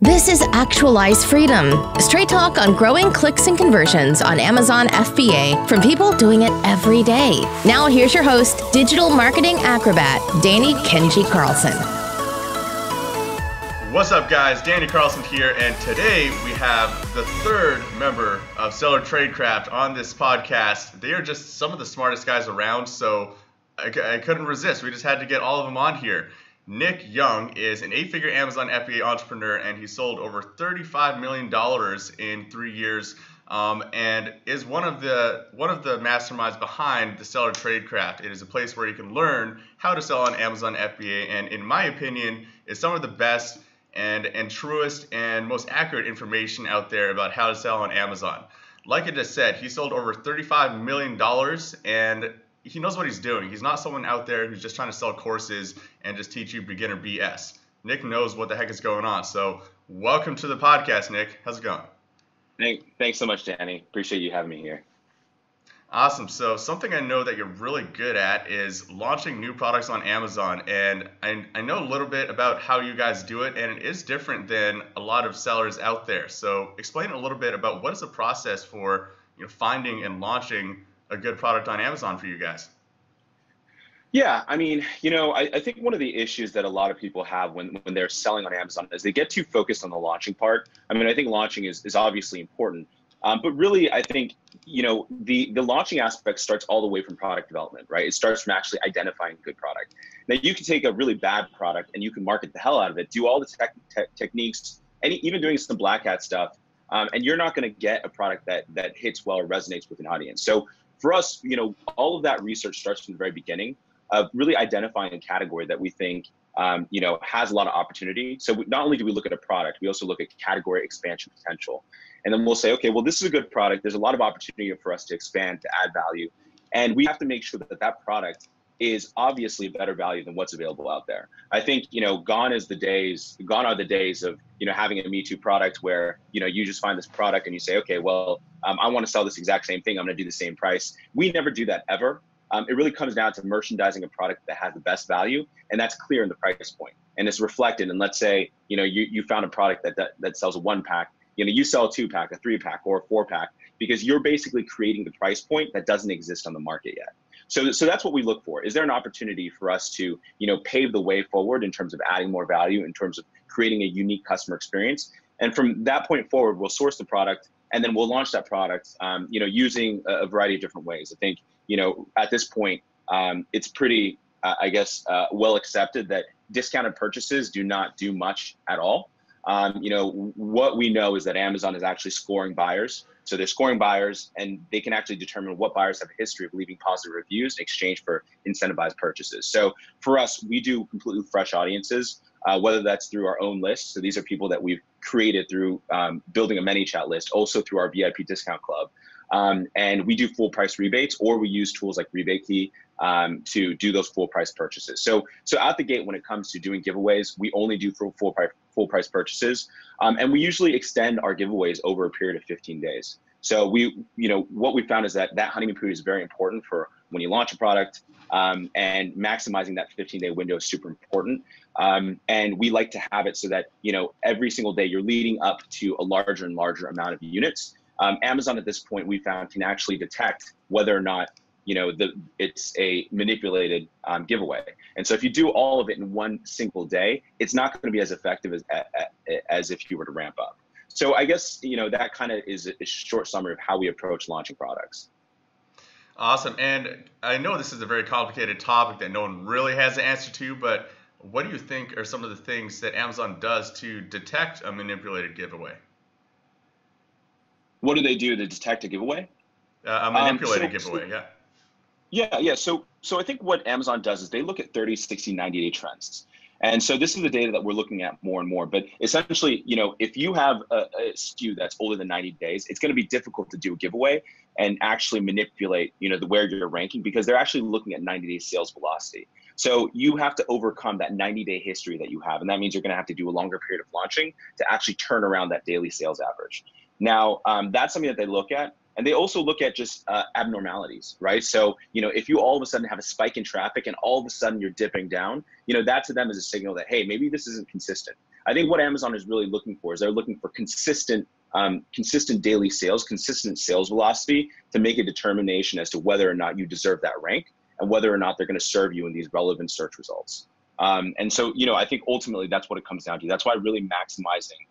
This is Actualize Freedom, straight talk on growing clicks and conversions on Amazon FBA from people doing it every day. Now here's your host, digital marketing acrobat, Danny Kenji Carlson. What's up, guys? Danny Carlson here, and today we have the third member of Seller Tradecraft on this podcast. They are just some of the smartest guys around, so I couldn't resist. We just had to get all of them on here. Nick Young is an 8-figure Amazon FBA entrepreneur, and he sold over $35 million in 3 years, and is one of the masterminds behind the Seller Tradecraft. It is a place where you can learn how to sell on Amazon FBA, and in my opinion, is some of the best and truest and most accurate information out there about how to sell on Amazon. Like I just said, he sold over $35 million, and he knows what he's doing. He's not someone out there who's just trying to sell courses and just teach you beginner BS. Nick knows what the heck is going on. So welcome to the podcast, Nick. How's it going? Thanks so much, Danny. Appreciate you having me here. Awesome. So something I know that you're really good at is launching new products on Amazon. And I know a little bit about how you guys do it, and it is different than a lot of sellers out there. So explain a little bit about what is the process for finding and launching a good product on Amazon for you guys. Yeah, I mean, I think one of the issues that a lot of people have when they're selling on Amazon is they get too focused on the launching part. I mean, I think launching is obviously important, but really, I think, the launching aspect starts all the way from product development, right? It starts from actually identifying a good product. Now, you can take a really bad product and you can market the hell out of it, do all the techniques, and even doing some black hat stuff, and you're not going to get a product that hits well or resonates with an audience. So for us, all of that research starts from the very beginning of really identifying a category that we think, has a lot of opportunity. So not only do we look at a product, we also look at category expansion potential. And then we'll say, okay, well, this is a good product. There's a lot of opportunity for us to expand, to add value. And we have to make sure that that product is obviously a better value than what's available out there. I think, gone are the days of, having a Me Too product where, you just find this product and you say, okay, well, I want to sell this exact same thing. I'm going to do the same price. We never do that ever. It really comes down to merchandising a product that has the best value, and that's clear in the price point. And it's reflected. And let's say, you found a product that sells a 1-pack, you sell a 2-pack, a 3-pack, or a 4-pack, because you're basically creating the price point that doesn't exist on the market yet. So that's what we look for. Is there an opportunity for us to, pave the way forward in terms of adding more value, in terms of creating a unique customer experience? And from that point forward, we'll source the product, and then we'll launch that product, using a variety of different ways. I think, at this point, it's pretty, well accepted that discounted purchases do not do much at all. What we know is that Amazon is actually scoring buyers. So they're scoring buyers, and they can actually determine what buyers have a history of leaving positive reviews in exchange for incentivized purchases. So for us, we do completely fresh audiences, whether that's through our own list. So these are people that we've created through building a ManyChat list, also through our VIP discount club. And we do full price rebates, or we use tools like Rebate Key to do those full price purchases. So out the gate, when it comes to doing giveaways, we only do full price purchases. And we usually extend our giveaways over a period of 15 days. So what we found is that honeymoon period is very important for when you launch a product, and maximizing that 15-day window is super important. And we like to have it so that, every single day you're leading up to a larger and larger amount of units. Amazon at this point, we found, can actually detect whether or not, it's a manipulated giveaway. And so if you do all of it in one single day, it's not going to be as effective as if you were to ramp up. So I guess, that kind of is a short summary of how we approach launching products. Awesome. And I know this is a very complicated topic that no one really has the answer to, but what do you think are some of the things that Amazon does to detect a manipulated giveaway? What do they do to detect a giveaway? A manipulated giveaway, yeah. Yeah. So I think what Amazon does is they look at 30, 60, 90-day trends. And so this is the data that we're looking at more and more. But essentially, if you have a SKU that's older than 90 days, it's going to be difficult to do a giveaway and actually manipulate, where you're ranking, because they're actually looking at 90-day sales velocity. So you have to overcome that 90-day history that you have. And that means you're going to have to do a longer period of launching to actually turn around that daily sales average. Now, that's something that they look at. And they also look at just abnormalities, right? So, if you all of a sudden have a spike in traffic and all of a sudden you're dipping down, that to them is a signal that, hey, maybe this isn't consistent. I think what Amazon is really looking for is they're looking for consistent daily sales, consistent sales velocity to make a determination as to whether or not you deserve that rank and whether or not they're going to serve you in these relevant search results. And so, I think ultimately that's what it comes down to. That's why really maximizing,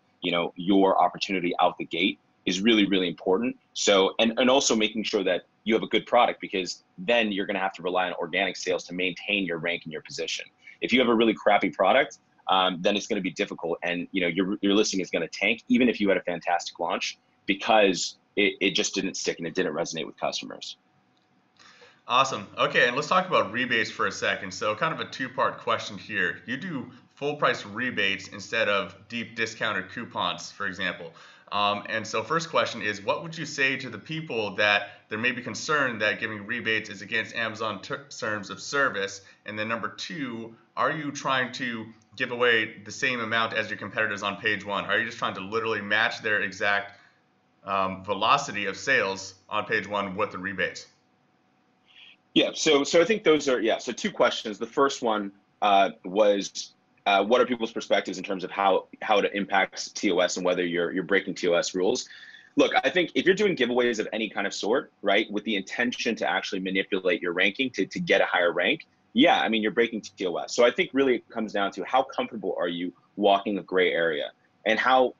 your opportunity out the gate is really, really important. So, and also making sure that you have a good product, because then you're going to have to rely on organic sales to maintain your rank and your position. If you have a really crappy product, then it's going to be difficult, and your listing is going to tank, even if you had a fantastic launch, because it just didn't stick and it didn't resonate with customers. Awesome. Okay, and let's talk about rebates for a second. So kind of a two-part question here. You do full price rebates instead of deep discounted coupons, for example. And so first question is, what would you say to the people that there may be concern that giving rebates is against Amazon terms of service? And then number two, are you trying to give away the same amount as your competitors on page one? Are you just trying to literally match their exact velocity of sales on page one with the rebates? Yeah, so I think those are, so two questions. The first one was, what are people's perspectives in terms of how it impacts TOS and whether you're breaking TOS rules? Look, I think if you're doing giveaways of any kind of sort, right, with the intention to actually manipulate your ranking to get a higher rank, yeah, I mean, you're breaking TOS. So I think really it comes down to how comfortable are you walking a gray area, and how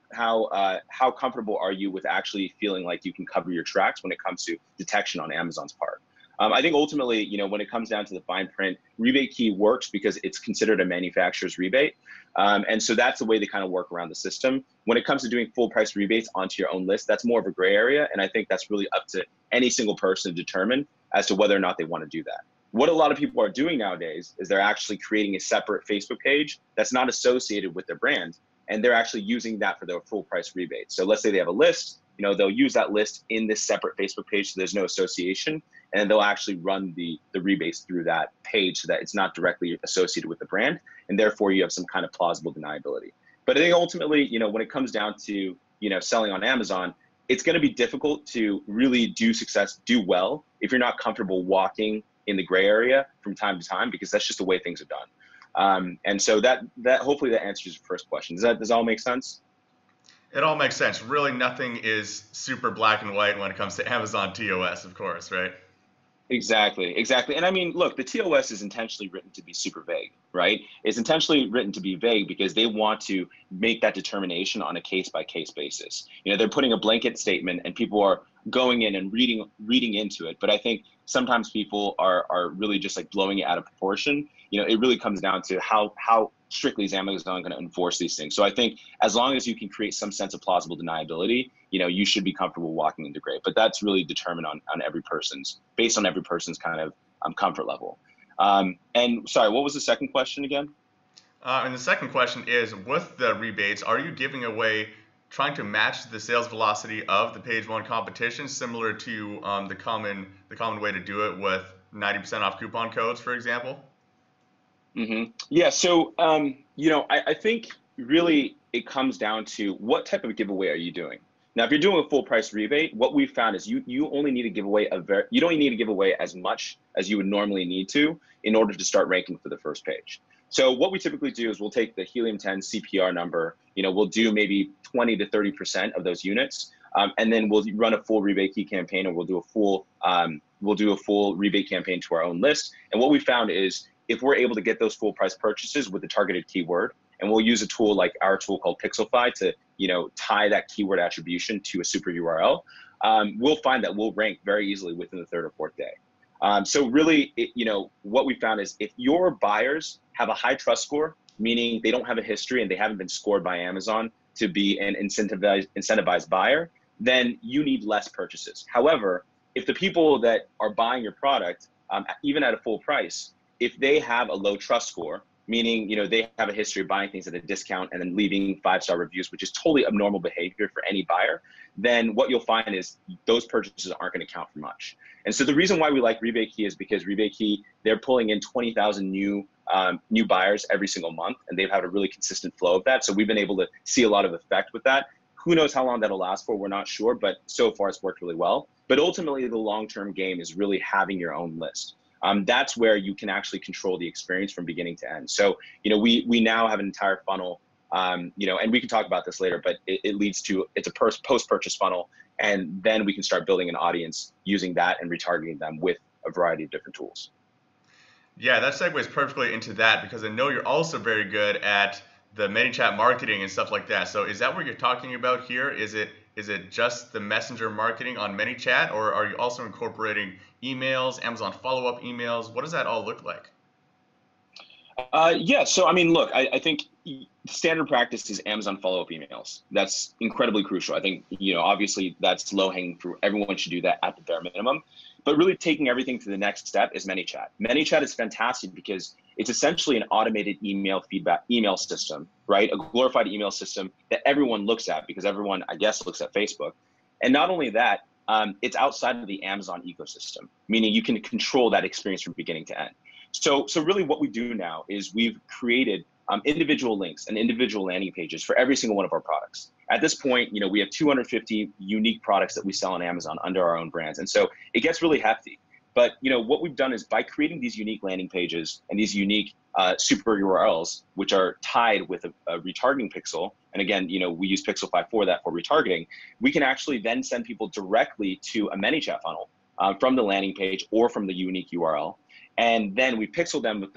comfortable are you with actually feeling like you can cover your tracks when it comes to detection on Amazon's part. I think ultimately, when it comes down to the fine print, rebate key works because it's considered a manufacturer's rebate. And so that's the way they kind of work around the system. When it comes to doing full price rebates onto your own list, that's more of a gray area. And I think that's really up to any single person to determine as to whether or not they want to do that. What a lot of people are doing nowadays is they're actually creating a separate Facebook page that's not associated with their brand, and they're actually using that for their full price rebate. So let's say they have a list, they'll use that list in this separate Facebook page so there's no association, and they'll actually run the rebates through that page so that it's not directly associated with the brand, and therefore you have some kind of plausible deniability. But I think ultimately, when it comes down to, selling on Amazon, it's going to be difficult to really do well if you're not comfortable walking in the gray area from time to time, because that's just the way things are done. And so that hopefully that answers your first question. Does that all make sense? It all makes sense. Really, nothing is super black and white when it comes to Amazon TOS, of course, right? Exactly. And I mean, look, the TOS is intentionally written to be super vague, right? It's intentionally written to be vague because they want to make that determination on a case-by-case basis. They're putting a blanket statement and people are going in and reading into it. But I think sometimes people are really just like blowing it out of proportion. It really comes down to how strictly is Amazon going to enforce these things. So I think as long as you can create some sense of plausible deniability, you should be comfortable walking into gray. But that's really determined based on every person's kind of comfort level. And sorry, what was the second question again? And the second question is, with the rebates, are you giving away, trying to match the sales velocity of the page one competition, similar to the common way to do it with 90% off coupon codes, for example? Mm-hmm. Yeah. So, I think really it comes down to what type of giveaway are you doing? Now, if you're doing a full price rebate, what we've found is you only need to give away you don't need to give away as much as you would normally need to in order to start ranking for the first page. So what we typically do is we'll take the Helium 10 CPR number, we'll do maybe 20 to 30% of those units. And then we'll run a full rebate key campaign, and we'll do a full rebate campaign to our own list. And what we found is if we're able to get those full price purchases with the targeted keyword, and we'll use a tool like our tool called Pixelfy to, tie that keyword attribution to a super URL, we'll find that we'll rank very easily within the third or fourth day. So really, what we found is if your buyers have a high trust score, meaning they don't have a history and they haven't been scored by Amazon to be an incentivized buyer, then you need less purchases. However, if the people that are buying your product, even at a full price, if they have a low trust score, meaning they have a history of buying things at a discount and then leaving 5-star reviews, which is totally abnormal behavior for any buyer, then what you'll find is those purchases aren't going to count for much. And so the reason why we like Rebate Key is because Rebate Key, they're pulling in 20,000 new buyers every single month, and they've had a really consistent flow of that. So we've been able to see a lot of effect with that. Who knows how long that'll last for? We're not sure, but so far it's worked really well. But ultimately, the long-term game is really having your own list. That's where you can actually control the experience from beginning to end. So, we now have an entire funnel And we can talk about this later, but it leads to, it's a post-purchase funnel. And then we can start building an audience using that and retargeting them with a variety of different tools. Yeah, that segues perfectly into that, because I know you're also very good at the ManyChat marketing and stuff like that. So is that what you're talking about here? Is it just the messenger marketing on ManyChat, or are you also incorporating emails, Amazon follow-up emails? What does that all look like? Yeah, so I mean, look, I think standard practice is Amazon follow-up emails. That's incredibly crucial. I think, obviously that's low-hanging fruit. Everyone should do that at the bare minimum. But really taking everything to the next step is ManyChat. ManyChat is fantastic because it's essentially an automated email feedback email system, right? A glorified email system that everyone looks at, because everyone, I guess, looks at Facebook. And not only that, it's outside of the Amazon ecosystem, meaning you can control that experience from beginning to end. So really what we do now is we've created individual links and individual landing pages for every single one of our products. At this point, we have 250 unique products that we sell on Amazon under our own brands. And so it gets really hefty. But what we've done is by creating these unique landing pages and these unique super URLs, which are tied with a retargeting pixel, and again, we use Pixelfy for that, for retargeting, we can actually then send people directly to a ManyChat funnel from the landing page or from the unique URL. And then we pixel them with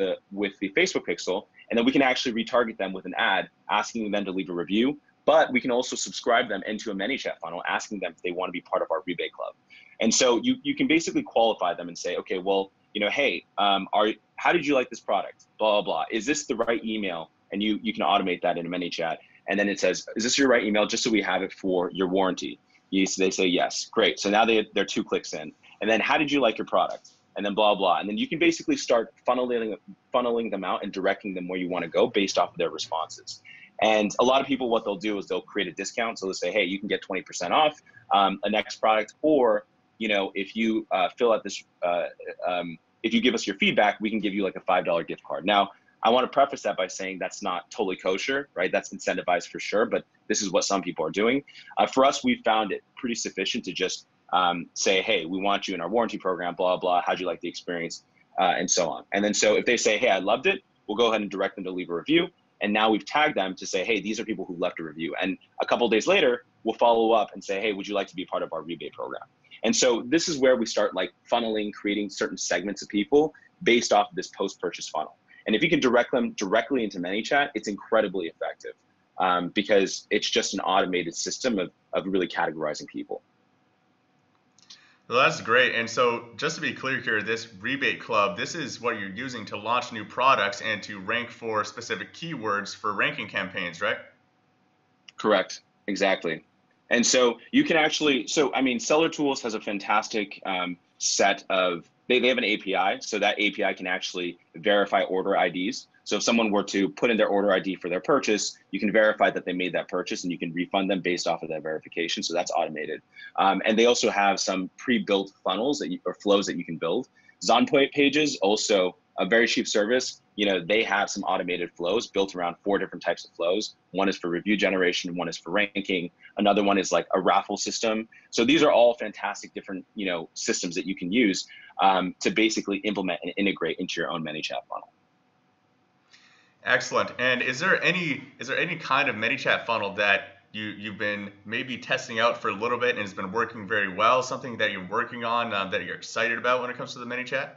the Facebook pixel, and then we can actually retarget them with an ad asking them to leave a review. But we can also subscribe them into a ManyChat funnel, asking them if they want to be part of our rebate club. And so you can basically qualify them and say, okay, well, hey, how did you like this product? Blah, blah, blah. Is this the right email? And you can automate that in a ManyChat. And then it says, is this your right email? Just so we have it for your warranty. They say yes, great. So now they're 2 clicks in. And then how did you like your product? And then blah, blah. And then you can basically start funneling them out and directing them where you want to go based off of their responses. And a lot of people, what they'll do is they'll create a discount. So they'll say, hey, you can get 20% off a next product. Or, if you fill out this, if you give us your feedback, we can give you like a $5 gift card. Now, I want to preface that by saying that's not totally kosher, right? That's incentivized for sure, but this is what some people are doing. For us, we found it pretty sufficient to just say, hey, we want you in our warranty program, blah, blah, how'd you like the experience, and so on. And then so if they say, hey, I loved it, we'll go ahead and direct them to leave a review. And now we've tagged them to say, hey, these are people who left a review. And a couple of days later, we'll follow up and say, hey, would you like to be part of our rebate program? And so this is where we start like funneling, creating certain segments of people based off of this post-purchase funnel. And if you can direct them directly into ManyChat, it's incredibly effective because it's just an automated system of really categorizing people. Well, that's great. And so just to be clear here, this rebate club, this is what you're using to launch new products and to rank for specific keywords for ranking campaigns, right? Correct. Exactly. And so you can actually, Seller Tools has a fantastic set of, they have an API, so that API can actually verify order IDs. So if someone were to put in their order ID for their purchase, you can verify that they made that purchase and you can refund them based off of that verification. So that's automated. And they also have some pre-built funnels or flows that you can build. Zonpoint Pages, also a very cheap service. They have some automated flows built around 4 different types of flows. One is for review generation, one is for ranking. Another one is like a raffle system. So these are all fantastic different, systems that you can use to basically implement and integrate into your own ManyChat funnel. Excellent. And is there any kind of ManyChat funnel that you've been maybe testing out for a little bit and has been working very well? Something that you're working on that you're excited about when it comes to the ManyChat?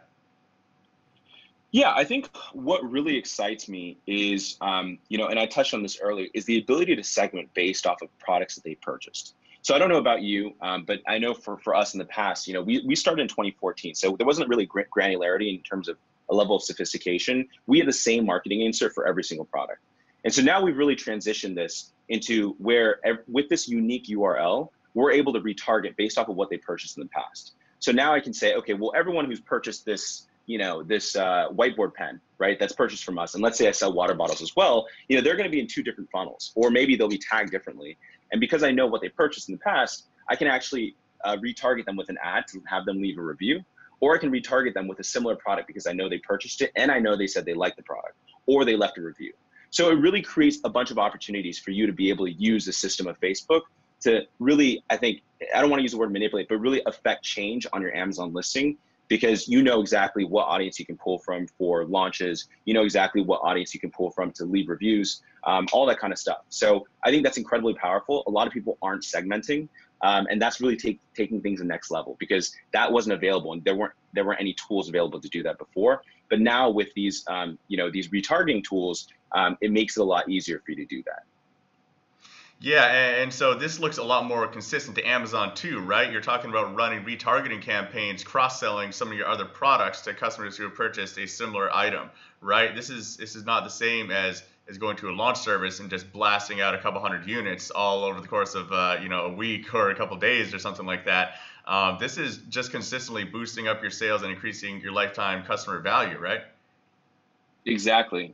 Yeah, I think what really excites me is, and I touched on this earlier, is the ability to segment based off of products that they purchased. So I don't know about you, but I know for us in the past, we started in 2014, so there wasn't really granularity in terms of a level of sophistication. We had the same marketing insert for every single product. And so now we've really transitioned this into where with this unique URL, we're able to retarget based off of what they purchased in the past. So now I can say, okay, well, everyone who's purchased this, this whiteboard pen, right, that's purchased from us, and let's say I sell water bottles as well, they're going to be in 2 different funnels, or maybe they'll be tagged differently. And because I know what they purchased in the past, I can actually retarget them with an ad to have them leave a review, or I can retarget them with a similar product because I know they purchased it and I know they said they liked the product or they left a review. So it really creates a bunch of opportunities for you to be able to use the system of Facebook to really, I don't want to use the word manipulate, but really affect change on your Amazon listing because you know exactly what audience you can pull from for launches. You know exactly what audience you can pull from to leave reviews, all that kind of stuff. So I think that's incredibly powerful. A lot of people aren't segmenting, and that's really taking things to the next level, because that wasn't available, and there weren't any tools available to do that before. But now with these these retargeting tools, it makes it a lot easier for you to do that. Yeah, and so this looks a lot more consistent to Amazon too, right? You're talking about running retargeting campaigns, cross-selling some of your other products to customers who have purchased a similar item, right? This is not the same as going to a launch service and just blasting out a couple hundred units all over the course of a week or a couple days or something like that. This is just consistently boosting up your sales and increasing your lifetime customer value, right? Exactly.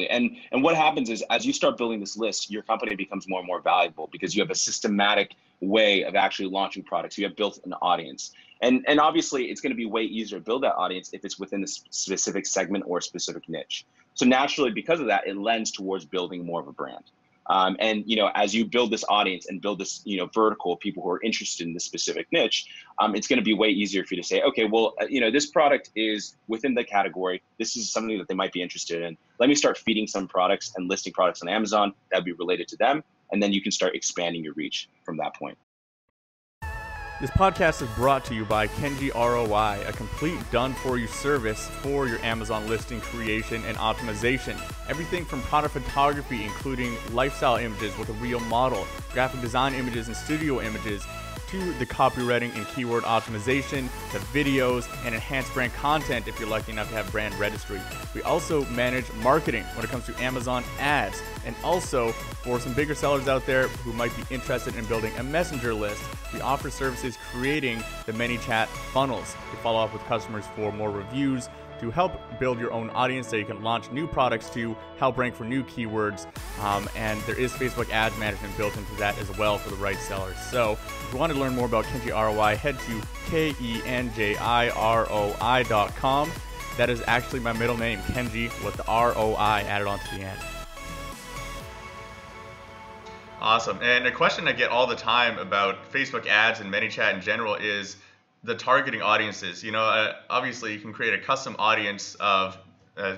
And what happens is, as you start building this list, your company becomes more and more valuable because you have a systematic way of actually launching products. You have built an audience. And obviously it's going to be way easier to build that audience if it's within a specific segment or a specific niche. So naturally, because of that, it lends towards building more of a brand. And as you build this audience and build this vertical of people who are interested in this specific niche, it's going to be way easier for you to say, okay, well, this product is within the category. This is something that they might be interested in. Let me start feeding some products and listing products on Amazon that would be related to them, and then you can start expanding your reach from that point. This podcast is brought to you by Kenji ROI, a complete done-for-you service for your Amazon listing creation and optimization. Everything from product photography, including lifestyle images with a real model, graphic design images and studio images, to the copywriting and keyword optimization, to videos and enhanced brand content if you're lucky enough to have brand registry. We also manage marketing when it comes to Amazon ads. And also, for some bigger sellers out there who might be interested in building a messenger list, we offer services creating the ManyChat funnels to follow up with customers for more reviews, to help build your own audience so you can launch new products, to help rank for new keywords. And there is Facebook ads management built into that as well for the right sellers. So if you want to learn more about Kenji ROI, head to KenjiROI.com. That is actually my middle name, Kenji, with the ROI added onto the end. Awesome. And a question I get all the time about Facebook ads and ManyChat in general is the targeting audiences. Obviously you can create a custom audience of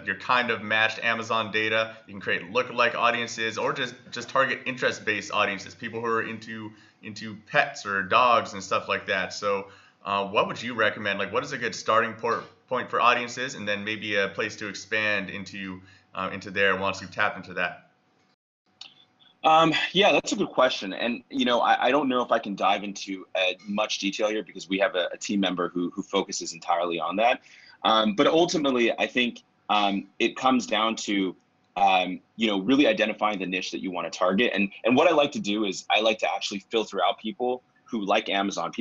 your kind of matched Amazon data. You can create lookalike audiences, or just target interest-based audiences, people who are into pets or dogs and stuff like that. So what would you recommend? Like, what is a good starting point for audiences, and then maybe a place to expand into there once you've tapped into that? Yeah, that's a good question. And, I don't know if I can dive into much detail here because we have a team member who focuses entirely on that. But ultimately, I think it comes down to, really identifying the niche that you want to target. And what I like to do is I like to actually filter out people who like Amazon,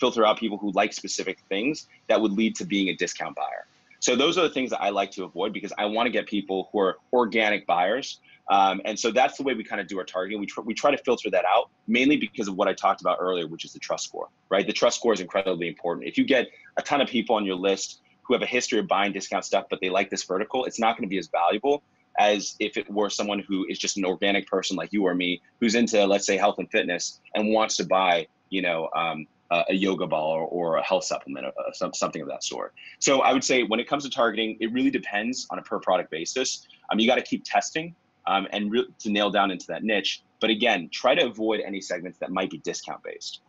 filter out people who like specific things that would lead to being a discount buyer. So those are the things that I like to avoid, because I want to get people who are organic buyers. And so that's the way we kind of do our targeting. We try to filter that out, mainly because of what I talked about earlier, which is the trust score, right? The trust score is incredibly important. If you get a ton of people on your list who have a history of buying discount stuff, but they like this vertical, it's not going to be as valuable as if it were someone who is just an organic person like you or me, who's into, let's say, health and fitness and wants to buy, a yoga ball or a health supplement, something of that sort. So I would say when it comes to targeting, it really depends on a per product basis. You got to keep testing and to nail down into that niche. But again, try to avoid any segments that might be discount based.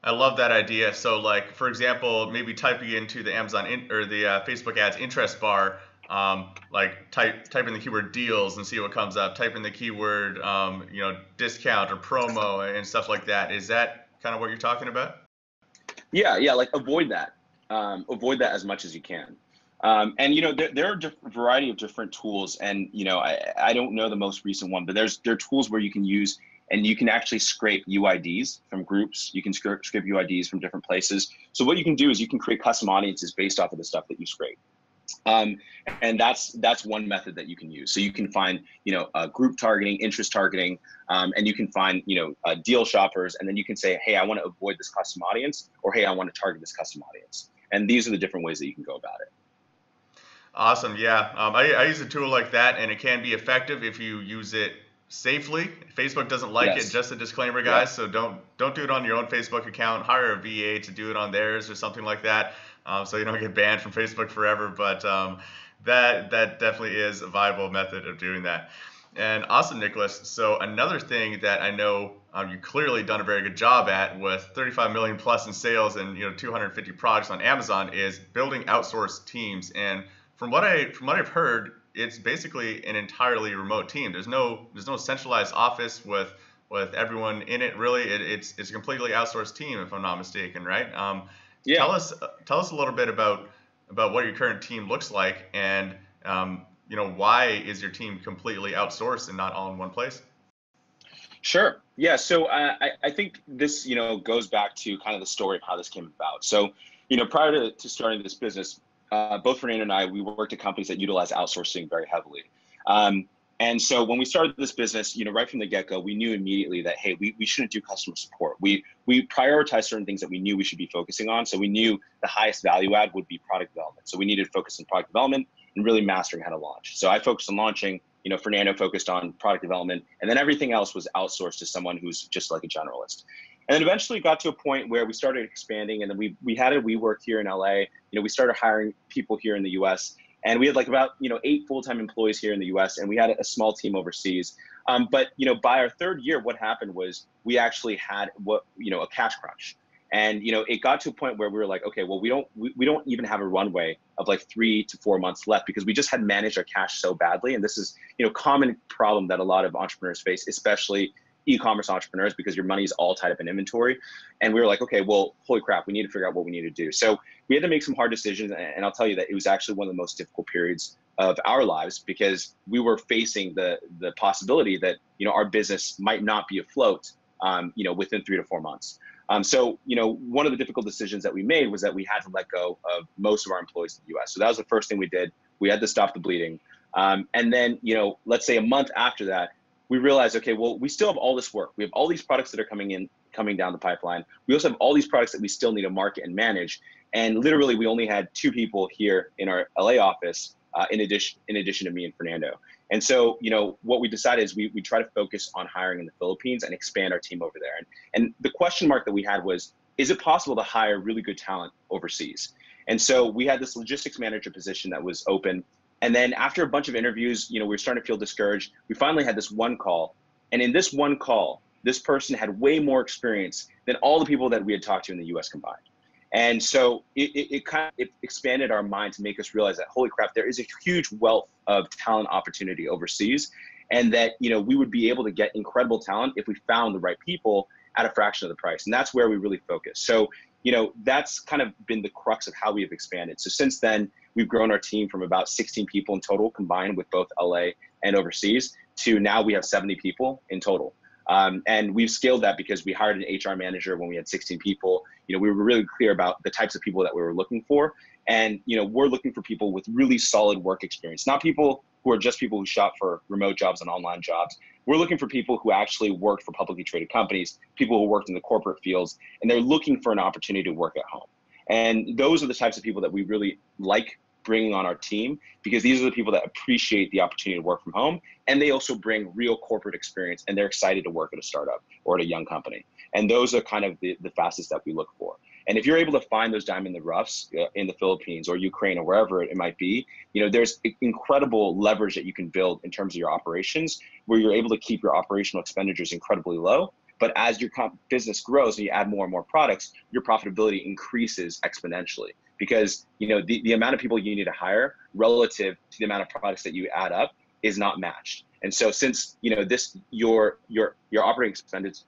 I love that idea. So, like, for example, maybe typing into the Amazon or the Facebook ads interest bar, like type in the keyword deals and see what comes up. Type in the keyword, discount or promo and stuff like that. Is that kind of what you're talking about? Yeah, like avoid that. Avoid that as much as you can. And there are a variety of different tools, and I don't know the most recent one, but there are tools where you can use, and you can actually scrape UIDs from groups. You can scrape UIDs from different places. So what you can do is you can create custom audiences based off of the stuff that you scrape. And that's one method that you can use. So you can find, group targeting, interest targeting, and you can find, deal shoppers, and then you can say, hey, I want to avoid this custom audience, or hey, I want to target this custom audience. And these are the different ways that you can go about it. Awesome. Yeah. I use a tool like that, and it can be effective if you use it safely. Facebook doesn't like it. Just a disclaimer, guys. Yeah. So don't do it on your own Facebook account. Hire a VA to do it on theirs or something like that. so you don't get banned from Facebook forever. But that definitely is a viable method of doing that. And awesome, Nicholas. So another thing that I know you clearly done a very good job at, with 35 million plus in sales and 250 products on Amazon, is building outsourced teams. And from what I've heard, it's basically an entirely remote team. There's no centralized office with everyone in it. Really, it's a completely outsourced team, if I'm not mistaken, right? Yeah. Tell us a little bit about what your current team looks like, and why is your team completely outsourced and not all in one place? Sure. Yeah. So I think this, goes back to kind of the story of how this came about. So, prior to starting this business, both Fernando and I, we worked at companies that utilize outsourcing very heavily. And so when we started this business, right from the get-go, we knew immediately that, hey, we shouldn't do customer support. We prioritized certain things that we knew we should be focusing on. So we knew the highest value add would be product development. So we needed to focus on product development and really mastering how to launch. So I focused on launching, Fernando focused on product development, and then everything else was outsourced to someone who's just like a generalist. And then eventually got to a point where we started expanding, and then we had we worked here in LA. We started hiring people here in the US, and we had like about 8 full-time employees here in the US, and we had a small team overseas. But by our third year, what happened was we actually had a cash crunch. And it got to a point where we were like, okay, well, we don't even have a runway of like 3 to 4 months left, because we just had managed our cash so badly. And this is common problem that a lot of entrepreneurs face, especially e-commerce entrepreneurs, because your money is all tied up in inventory. And we were like, okay, well, holy crap, we need to figure out what we need to do. So we had to make some hard decisions. And I'll tell you that it was actually one of the most difficult periods of our lives, because we were facing the possibility that our business might not be afloat within 3 to 4 months. So, one of the difficult decisions that we made was that we had to let go of most of our employees in the US. So that was the first thing we did. We had to stop the bleeding. And then, let's say a month after that, we realized, okay, well, we still have all this work. We have all these products that are coming down the pipeline. We also have all these products that we still need to market and manage. And literally, we only had 2 people here in our LA office, in addition to me and Fernando. And so, what we decided is we try to focus on hiring in the Philippines and expand our team over there. And the question mark that we had was, is it possible to hire really good talent overseas? And so we had this logistics manager position that was open. And then after a bunch of interviews, we were starting to feel discouraged. We finally had this one call. And in this one call, this person had way more experience than all the people that we had talked to in the US combined. And so it kind of expanded our mind to make us realize that, holy crap, there is a huge wealth of talent opportunity overseas, and that we would be able to get incredible talent if we found the right people at a fraction of the price. And that's where we really focus. So that's kind of been the crux of how we have expanded. So since then, we've grown our team from about 16 people in total combined with both LA and overseas to now we have 70 people in total. And we've scaled that because we hired an HR manager when we had 16 people. We were really clear about the types of people that we were looking for. And, we're looking for people with really solid work experience, not people who are just people who shop for remote jobs and online jobs. We're looking for people who actually worked for publicly traded companies, people who worked in the corporate fields, and they're looking for an opportunity to work at home. And those are the types of people that we really like bringing on our team, because these are the people that appreciate the opportunity to work from home, and they also bring real corporate experience, and they're excited to work at a startup or at a young company. And those are kind of the facets that we look for. And if you're able to find those diamond in the roughs in the Philippines or Ukraine or wherever it might be, there's incredible leverage that you can build in terms of your operations, where you're able to keep your operational expenditures incredibly low. But as your business grows and you add more and more products, your profitability increases exponentially, because the amount of people you need to hire relative to the amount of products that you add up is not matched. And so since your operating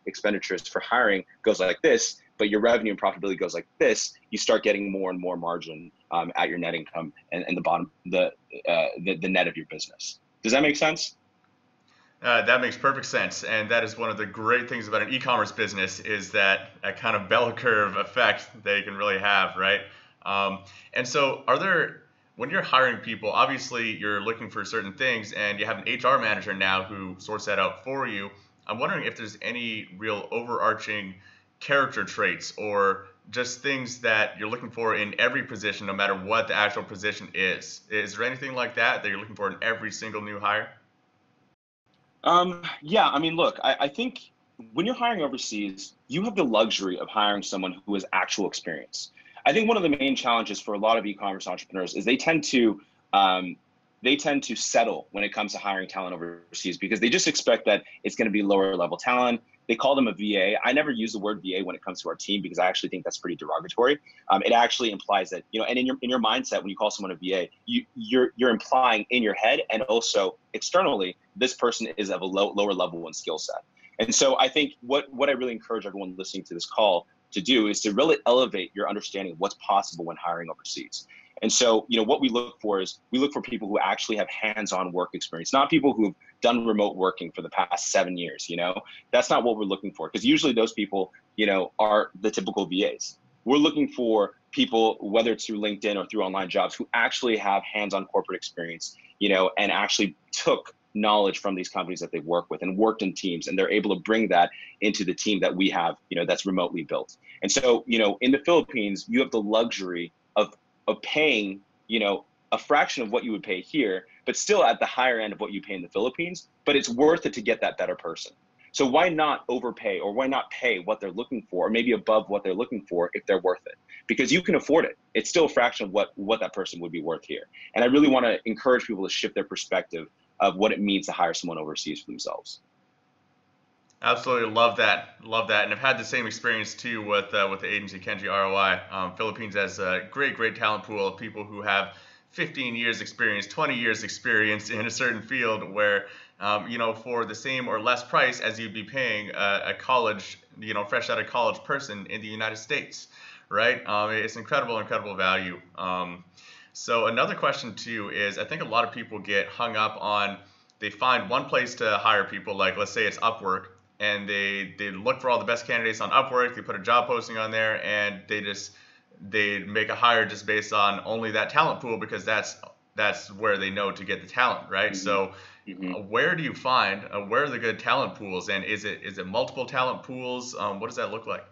expenditures for hiring goes like this, but your revenue and profitability goes like this, you start getting more and more margin at your net income and the bottom, the net of your business. Does that make sense? That makes perfect sense, and that is one of the great things about an e-commerce business, is that kind of bell curve effect they can really have, right? And so when you're hiring people, obviously you're looking for certain things, and you have an HR manager now who sorts that out for you. I'm wondering if there's any real overarching character traits or just things that you're looking for in every position, no matter what the actual position is. Is there anything like that you're looking for in every single new hire? Yeah, I mean, look, I think when you're hiring overseas, you have the luxury of hiring someone who has actual experience. I think one of the main challenges for a lot of e-commerce entrepreneurs is they tend to settle when it comes to hiring talent overseas because they just expect that it's going to be lower level talent. They call them a VA. I never use the word VA when it comes to our team because I actually think that's pretty derogatory. It actually implies that, and in your mindset, when you call someone a VA, you're implying in your head and also externally, this person is of a lower level in skill set. And so I think what I really encourage everyone listening to this call to do is to really elevate your understanding of what's possible when hiring overseas. And so, what we look for is we look for people who actually have hands-on work experience, not people who've done remote working for the past 7 years. That's not what we're looking for, because usually those people, are the typical VAs. We're looking for people, whether it's through LinkedIn or through online jobs, who actually have hands-on corporate experience, and actually took knowledge from these companies that they've worked with and worked in teams, and they're able to bring that into the team that we have, that's remotely built. And so, in the Philippines, you have the luxury of paying, a fraction of what you would pay here, but still at the higher end of what you pay in the Philippines, but it's worth it to get that better person. So why not overpay, or why not pay what they're looking for, or maybe above what they're looking for if they're worth it? Because you can afford it. It's still a fraction of what that person would be worth here. And I really want to encourage people to shift their perspective of what it means to hire someone overseas for themselves. Absolutely love that, and I've had the same experience too with the agency Kenji ROI. Philippines has a great talent pool of people who have 15 years experience, 20 years experience in a certain field where, for the same or less price as you'd be paying a college, fresh out of college person in the United States, right? It's incredible value. So another question too is, I think a lot of people get hung up on, they find one place to hire people, like let's say it's Upwork, and they look for all the best candidates on Upwork, they put a job posting on there, and they make a hire just based on only that talent pool because that's where they know to get the talent, right? Mm-hmm. So where do you find, where are the good talent pools, and is it multiple talent pools? What does that look like?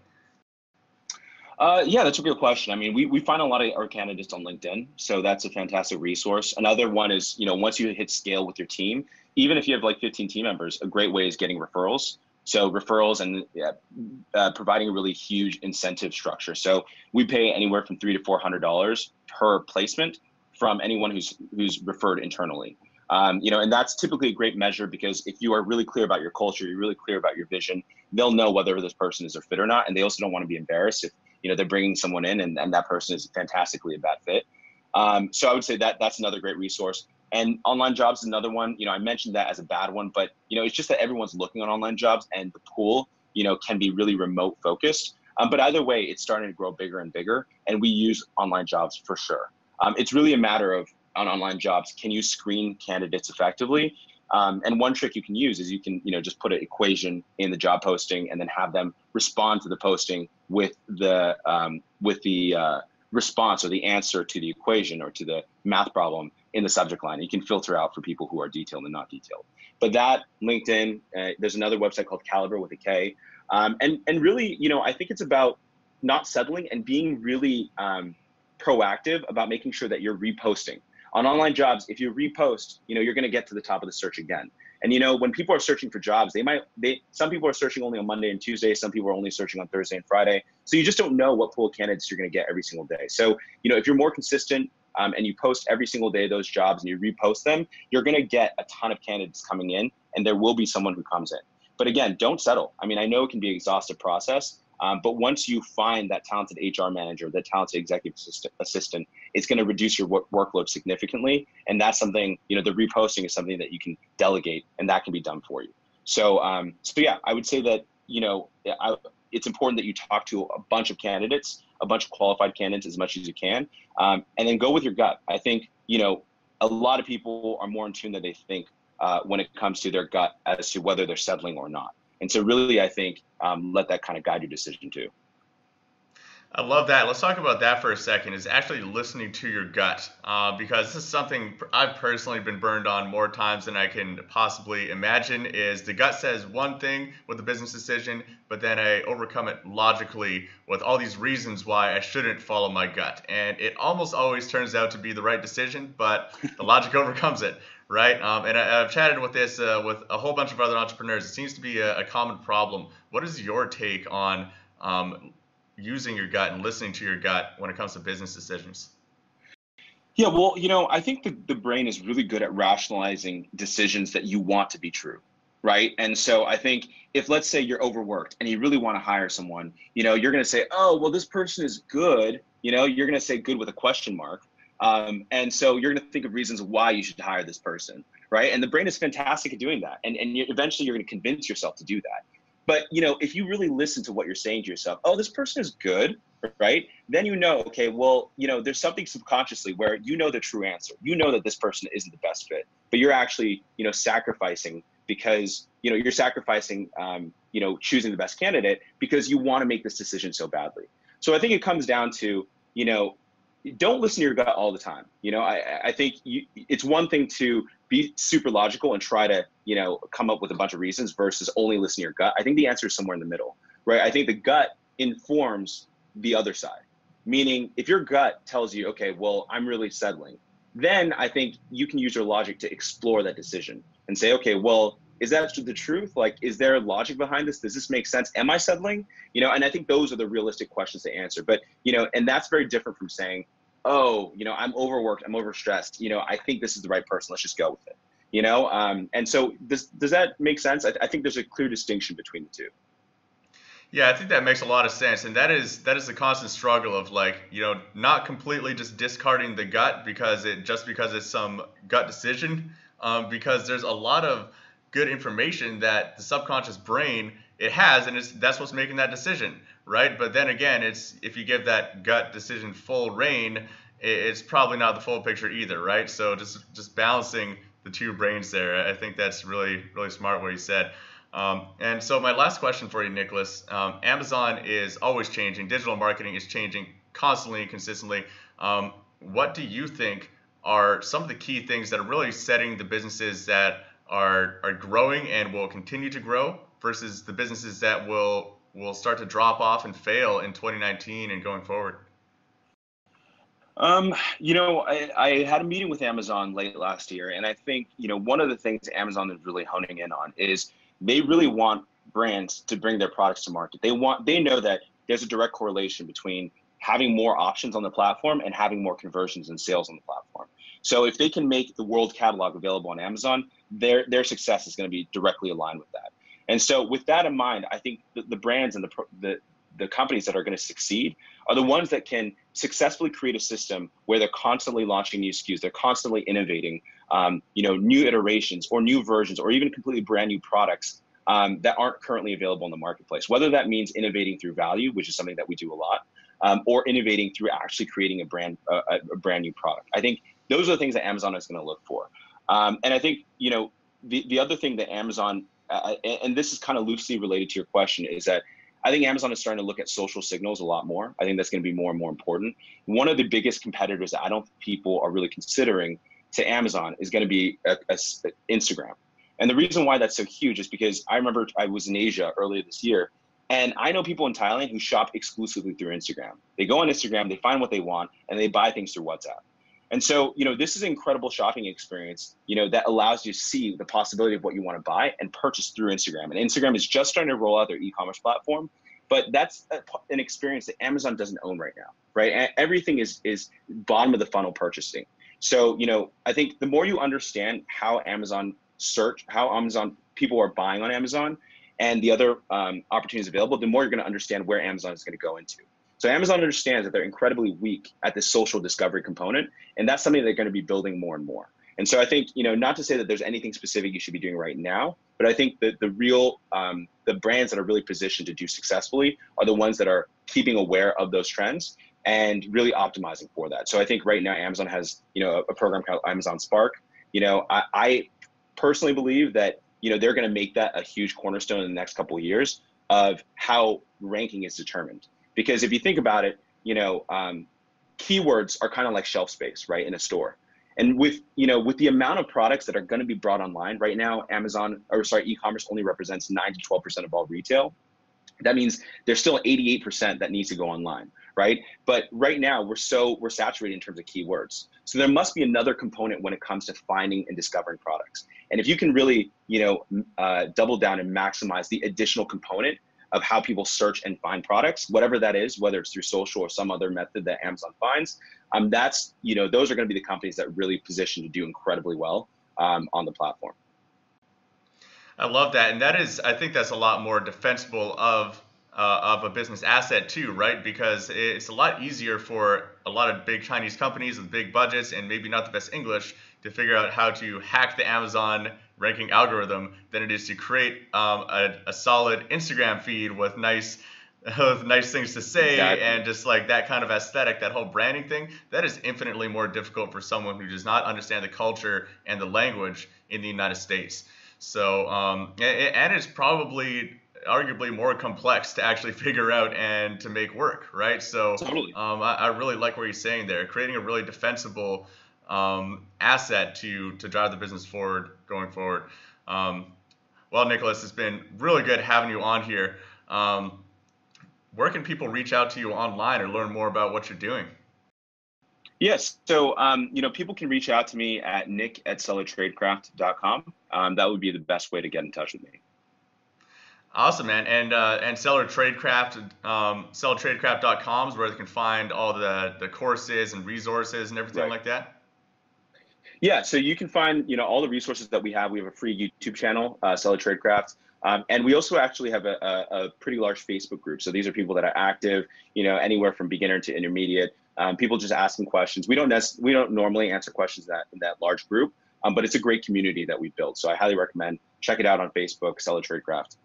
Yeah, that's a good question. I mean, we find a lot of our candidates on LinkedIn, so that's a fantastic resource. Another one is, once you hit scale with your team, even if you have like 15 team members, a great way is getting referrals. So referrals and providing a really huge incentive structure. So we pay anywhere from $300 to $400 per placement from anyone who's referred internally. And that's typically a great measure because if you are really clear about your culture, you're really clear about your vision, they'll know whether this person is a fit or not. And they also don't want to be embarrassed if, they're bringing someone in and that person is fantastically a bad fit. So I would say that's another great resource. And online jobs is another one. I mentioned that as a bad one, but it's just that everyone's looking on online jobs and the pool, can be really remote focused. But either way, it's starting to grow bigger and bigger, and we use online jobs for sure. It's really a matter of, on online jobs, can you screen candidates effectively? And one trick you can use is you can, just put an equation in the job posting and then have them respond to the posting with the response or the answer to the equation or to the math problem in the subject line. You can filter out for people who are detailed and not detailed. But that, LinkedIn, there's another website called Caliber with a K. And really, I think it's about not settling and being really proactive about making sure that you're reposting. On online jobs, if you repost, you're going to get to the top of the search again. And when people are searching for jobs, some people are searching only on Monday and Tuesday, some people are only searching on Thursday and Friday. So you just don't know what pool of candidates you're going to get every single day. So, if you're more consistent and you post every single day those jobs and you repost them, you're going to get a ton of candidates coming in, and there will be someone who comes in. But again, don't settle. I mean, I know it can be an exhaustive process, but once you find that talented HR manager, that talented executive assistant, it's going to reduce your workload significantly. And that's something, the reposting is something that you can delegate, and that can be done for you. So yeah, I would say that, it's important that you talk to a bunch of candidates, a bunch of qualified candidates as much as you can, and then go with your gut. I think, a lot of people are more in tune than they think when it comes to their gut as to whether they're settling or not. And so really, I think, let that kind of guide your decision too. I love that. Let's talk about that for a second, is actually listening to your gut, because this is something I've personally been burned on more times than I can possibly imagine. Is the gut says one thing with the business decision, but then I overcome it logically with all these reasons why I shouldn't follow my gut. And it almost always turns out to be the right decision, but the logic overcomes it, right? And I've chatted with this with a whole bunch of other entrepreneurs. It seems to be a common problem. What is your take on using your gut and listening to your gut when it comes to business decisions? Yeah, well, I think the brain is really good at rationalizing decisions that you want to be true, right? And so I think if, let's say, you're overworked and you really want to hire someone, you're going to say, oh, well, this person is good. You're going to say good with a question mark. And so you're going to think of reasons why you should hire this person, right? And the brain is fantastic at doing that. And eventually you're going to convince yourself to do that. But, if you really listen to what you're saying to yourself, oh, this person is good, right? Then okay, well, there's something subconsciously where the true answer. You know that this person isn't the best fit, but you're actually, sacrificing because, you're sacrificing, choosing the best candidate because you want to make this decision so badly. So I think it comes down to, don't listen to your gut all the time. I think it's one thing to be super logical and try to, come up with a bunch of reasons versus only listen to your gut. I think the answer is somewhere in the middle, right? I think the gut informs the other side. Meaning if your gut tells you, okay, well, I'm really settling, then I think you can use your logic to explore that decision and say, okay, well, is that the truth? Like, is there logic behind this? Does this make sense? Am I settling? And I think those are the realistic questions to answer. But, and that's very different from saying, oh, I'm overworked, I'm overstressed. I think this is the right person. Let's just go with it. And so does that make sense? I think there's a clear distinction between the two. Yeah, I think that makes a lot of sense. And that is the constant struggle of not completely just discarding the gut because it's some gut decision, because there's a lot of good information that the subconscious brain it has, and that's what's making that decision, right? But then again, if you give that gut decision full reign, it's probably not the full picture either, right? So just balancing the two brains there, I think that's really, really smart what you said. And so my last question for you, Nicholas, Amazon is always changing. Digital marketing is changing constantly and consistently. What do you think are some of the key things that are really setting the businesses that are growing and will continue to grow versus the businesses that will start to drop off and fail in 2019 and going forward? I had a meeting with Amazon late last year, and I think, one of the things Amazon is really honing in on is they really want brands to bring their products to market. They know that there's a direct correlation between having more options on the platform and having more conversions and sales on the platform. So if they can make the world catalog available on Amazon, their success is going to be directly aligned with that. And so with that in mind, I think the brands and the companies that are going to succeed are the ones that can successfully create a system where they're constantly launching new SKUs, they're constantly innovating, new iterations or new versions or even completely brand new products that aren't currently available in the marketplace. Whether that means innovating through value, which is something that we do a lot, or innovating through actually creating a brand new product. I think those are the things that Amazon is going to look for. And I think, the other thing that Amazon, and this is kind of loosely related to your question, is that I think Amazon is starting to look at social signals a lot more. I think that's going to be more and more important. One of the biggest competitors that I don't think people are really considering to Amazon is going to be Instagram. And the reason why that's so huge is because I remember I was in Asia earlier this year, and I know people in Thailand who shop exclusively through Instagram. They go on Instagram, they find what they want, and they buy things through WhatsApp. And so, this is an incredible shopping experience, that allows you to see the possibility of what you want to buy and purchase through Instagram. And Instagram is just starting to roll out their e-commerce platform, but that's an experience that Amazon doesn't own right now, right? And everything is bottom of the funnel purchasing. So, I think the more you understand how Amazon people are buying on Amazon and the other opportunities available, the more you're going to understand where Amazon is going to go into. So Amazon understands that they're incredibly weak at the social discovery component, and that's something they're going to be building more and more. And so I think, not to say that there's anything specific you should be doing right now, but I think that the brands that are really positioned to do successfully are the ones that are keeping aware of those trends and really optimizing for that. So I think right now Amazon has, a program called Amazon Spark. I personally believe that, they're going to make that a huge cornerstone in the next couple of years of how ranking is determined. Because if you think about it, keywords are kind of like shelf space, right, in a store. And with the amount of products that are going to be brought online right now, e-commerce only represents 9 to 12% of all retail. That means there's still 88% that needs to go online, right? But right now we're saturated in terms of keywords. So there must be another component when it comes to finding and discovering products. And if you can really, double down and maximize the additional component of how people search and find products, whatever that is, whether it's through social or some other method that Amazon finds. That's, those are going to be the companies that really position to do incredibly well on the platform. I love that, and I think that's a lot more defensible of a business asset too, right? Because it's a lot easier for a lot of big Chinese companies with big budgets and maybe not the best English to figure out how to hack the Amazon ranking algorithm than it is to create a solid Instagram feed with nice things to say. Exactly. And just like that kind of aesthetic, that whole branding thing, that is infinitely more difficult for someone who does not understand the culture and the language in the United States. So, and it's probably arguably more complex to actually figure out and to make work, right? So, totally. I really like what you're saying there, creating a really defensible asset to drive the business forward going forward. Well, Nicholas, it's been really good having you on here. Where can people reach out to you online or learn more about what you're doing? Yes. So, people can reach out to me at nick@sellertradecraft.com. That would be the best way to get in touch with me. Awesome, man. And Seller Tradecraft, sellertradecraft.com is where they can find all the courses and resources and everything like that. Yeah. So you can find, all the resources that we have. We have a free YouTube channel, Seller Tradecraft. And we also actually have a pretty large Facebook group. So these are people that are active, anywhere from beginner to intermediate. People just asking questions. We don't normally answer questions in that large group, but it's a great community that we've built. So I highly recommend check it out on Facebook, Seller Tradecraft.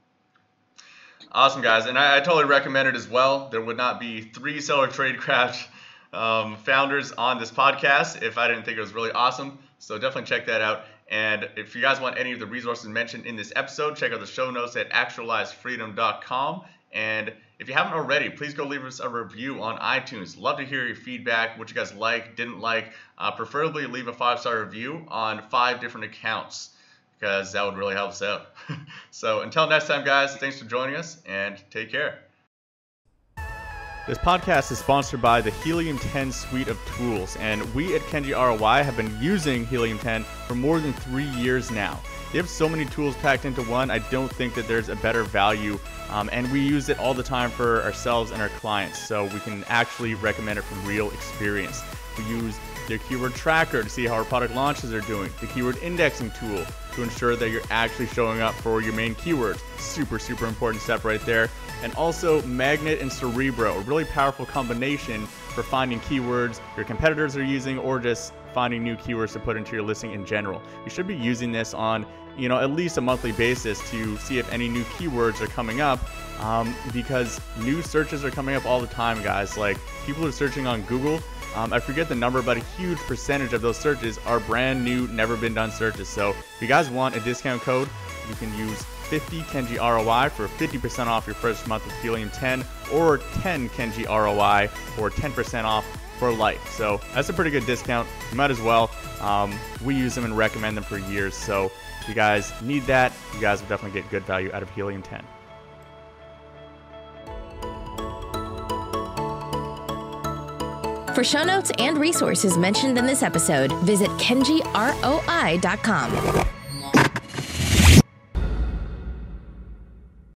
Awesome, guys, and I totally recommend it as well. There would not be 3 Seller Tradecraft founders on this podcast if I didn't think it was really awesome. So definitely check that out. And if you guys want any of the resources mentioned in this episode, check out the show notes at actualizefreedom.com. And if you haven't already, please go leave us a review on iTunes. Love to hear your feedback, what you guys like, didn't like. Preferably leave a 5-star review on 5 different accounts, because that would really help us out. So until next time, guys, thanks for joining us and take care. This podcast is sponsored by the Helium 10 suite of tools, and we at Kenji ROI have been using Helium 10 for more than 3 years now. They have so many tools packed into one, I don't think that there's a better value, and we use it all the time for ourselves and our clients, so we can actually recommend it from real experience. We use their keyword tracker to see how our product launches are doing, the keyword indexing tool to ensure that you're actually showing up for your main keywords. Super important step right there. And also Magnet and Cerebro, a really powerful combination for finding keywords your competitors are using or just finding new keywords to put into your listing in general. You should be using this on at least a monthly basis to see if any new keywords are coming up, because new searches are coming up all the time, guys. Like, people are searching on Google. I forget the number, but a huge percentage of those searches are brand new, never been done searches. So if you guys want a discount code, you can use 50 Kenji ROI for 50% off your first month of Helium 10, or 10 Kenji ROI for 10% off for life. So that's a pretty good discount. You might as well. We use them and recommend them for years. So if you guys need that, you guys will definitely get good value out of Helium 10. For show notes and resources mentioned in this episode, visit kenjiroi.com.